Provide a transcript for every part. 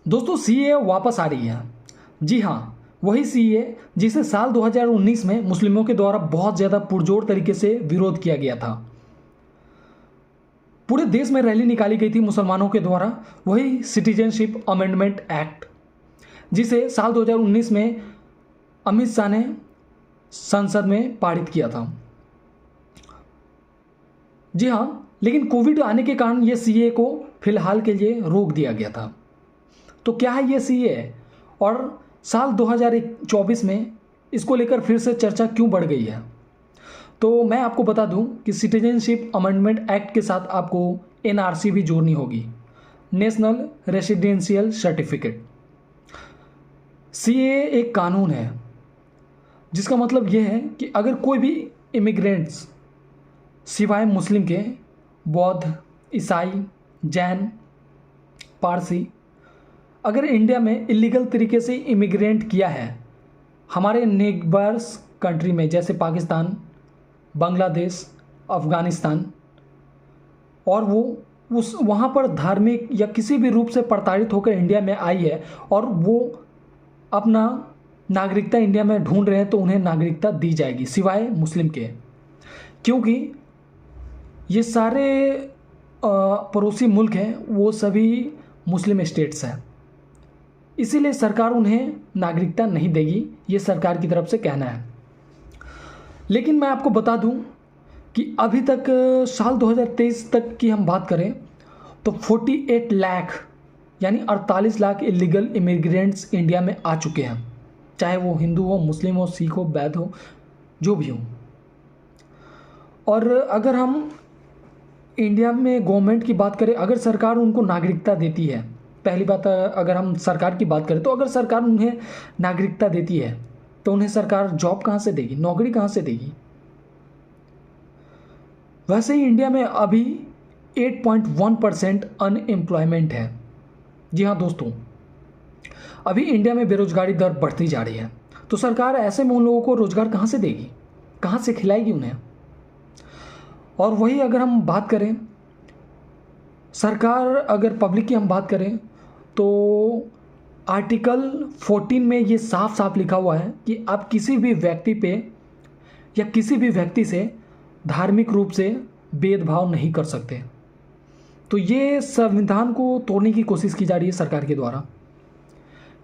दोस्तों सीए वापस आ रही है। जी हाँ, वही सीए जिसे साल 2019 में मुस्लिमों के द्वारा बहुत ज़्यादा पुरजोर तरीके से विरोध किया गया था। पूरे देश में रैली निकाली गई थी मुसलमानों के द्वारा। वही सिटीजनशिप अमेंडमेंट एक्ट जिसे साल 2019 में अमित शाह ने संसद में पारित किया था। जी हाँ, लेकिन कोविड आने के कारण ये सीए को फिलहाल के लिए रोक दिया गया था। तो क्या है ये सीए और साल 2024 में इसको लेकर फिर से चर्चा क्यों बढ़ गई है? तो मैं आपको बता दूं कि सिटीजनशिप अमेंडमेंट एक्ट के साथ आपको एनआरसी भी जोड़नी होगी, नेशनल रेसिडेंशियल सर्टिफिकेट। सीए एक कानून है जिसका मतलब यह है कि अगर कोई भी इमिग्रेंट्स सिवाय मुस्लिम के बौद्ध, ईसाई, जैन, पारसी अगर इंडिया में इलीगल तरीके से इमिग्रेंट किया है हमारे नेबर्स कंट्री में जैसे पाकिस्तान, बांग्लादेश, अफ़गानिस्तान, और वो उस वहाँ पर धार्मिक या किसी भी रूप से प्रताड़ित होकर इंडिया में आई है और वो अपना नागरिकता इंडिया में ढूंढ रहे हैं, तो उन्हें नागरिकता दी जाएगी सिवाय मुस्लिम के। क्योंकि ये सारे पड़ोसी मुल्क हैं वो सभी मुस्लिम स्टेट्स हैं, इसीलिए सरकार उन्हें नागरिकता नहीं देगी, ये सरकार की तरफ से कहना है। लेकिन मैं आपको बता दूं कि अभी तक साल 2023 तक की हम बात करें तो 48 लाख यानी 48 लाख इलीगल इमिग्रेंट्स इंडिया में आ चुके हैं, चाहे वो हिंदू हो, मुस्लिम हो, सिख हो, बैध हो, जो भी हो। और अगर हम इंडिया में गवर्नमेंट की बात करें, अगर सरकार उनको नागरिकता देती है, पहली बात अगर हम सरकार की बात करें तो अगर सरकार उन्हें नागरिकता देती है तो उन्हें सरकार जॉब कहाँ से देगी, नौकरी कहाँ से देगी? वैसे ही इंडिया में अभी 8.1% अनएम्प्लॉयमेंट है। जी हाँ दोस्तों, अभी इंडिया में बेरोजगारी दर बढ़ती जा रही है, तो सरकार ऐसे में उन लोगों को रोजगार कहाँ से देगी, कहाँ से खिलाएगी उन्हें? और वही अगर हम बात करें सरकार, अगर पब्लिक की हम बात करें तो आर्टिकल 14 में ये साफ साफ लिखा हुआ है कि आप किसी भी व्यक्ति पे या किसी भी व्यक्ति से धार्मिक रूप से भेदभाव नहीं कर सकते। तो ये संविधान को तोड़ने की कोशिश की जा रही है सरकार के द्वारा,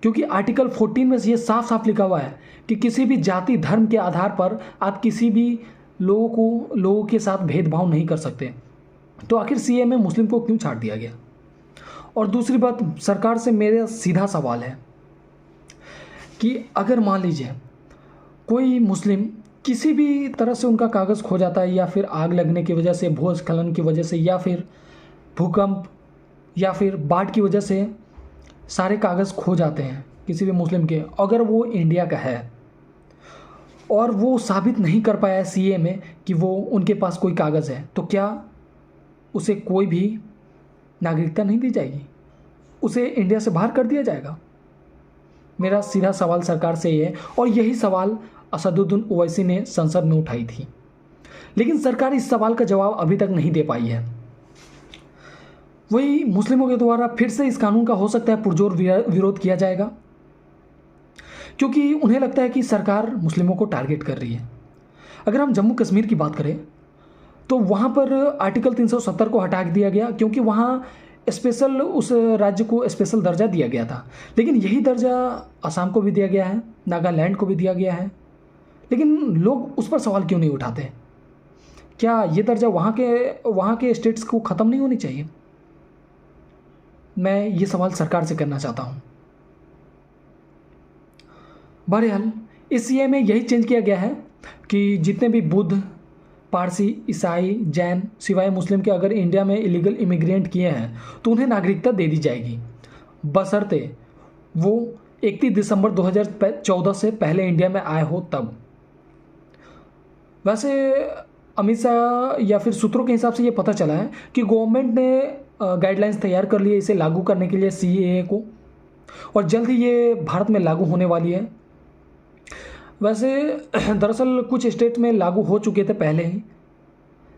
क्योंकि आर्टिकल 14 में ये साफ साफ लिखा हुआ है कि किसी भी जाति धर्म के आधार पर आप किसी भी लोगों के साथ भेदभाव नहीं कर सकते। तो आखिर सीए में मुस्लिम को क्यों छाड़ दिया गया? और दूसरी बात, सरकार से मेरा सीधा सवाल है कि अगर मान लीजिए कोई मुस्लिम किसी भी तरह से उनका कागज़ खो जाता है, या फिर आग लगने की वजह से, भूस्खलन की वजह से, या फिर भूकंप या फिर बाढ़ की वजह से सारे कागज़ खो जाते हैं किसी भी मुस्लिम के, अगर वो इंडिया का है और वो साबित नहीं कर पाया है सीए में कि वो उनके पास कोई कागज़ है, तो क्या उसे कोई भी नागरिकता नहीं दी जाएगी? उसे इंडिया से बाहर कर दिया जाएगा? मेरा सीधा सवाल सरकार से ये है, और यही सवाल असदुद्दीन ओवैसी ने संसद में उठाई थी, लेकिन सरकार इस सवाल का जवाब अभी तक नहीं दे पाई है। वही मुस्लिमों के द्वारा फिर से इस कानून का हो सकता है पुरजोर विरोध किया जाएगा, क्योंकि उन्हें लगता है कि सरकार मुस्लिमों को टारगेट कर रही है। अगर हम जम्मू कश्मीर की बात करें तो वहाँ पर आर्टिकल 370 को हटा दिया गया, क्योंकि वहाँ स्पेशल उस राज्य को स्पेशल दर्जा दिया गया था। लेकिन यही दर्जा असम को भी दिया गया है, नागालैंड को भी दिया गया है, लेकिन लोग उस पर सवाल क्यों नहीं उठाते? क्या ये दर्जा वहाँ के स्टेट्स को ख़त्म नहीं होनी चाहिए? मैं ये सवाल सरकार से करना चाहता हूँ। बहरहाल इस सीए में यही चेंज किया गया है कि जितने भी बुद्ध, पारसी, ईसाई, जैन सिवाय मुस्लिम के अगर इंडिया में इलीगल इमिग्रेंट किए हैं तो उन्हें नागरिकता दे दी जाएगी, बशर्ते वो 31 दिसंबर 2014 से पहले इंडिया में आए हो तब। वैसे अमित शाह या फिर सूत्रों के हिसाब से ये पता चला है कि गवर्नमेंट ने गाइडलाइंस तैयार कर ली है इसे लागू करने के लिए सीएए को, और जल्द ही ये भारत में लागू होने वाली है। वैसे दरअसल कुछ स्टेट में लागू हो चुके थे पहले ही,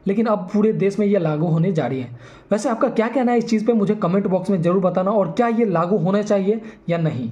लेकिन अब पूरे देश में ये लागू होने जा रही है। वैसे आपका क्या कहना है इस चीज़ पे, मुझे कमेंट बॉक्स में ज़रूर बताना, और क्या ये लागू होना चाहिए या नहीं।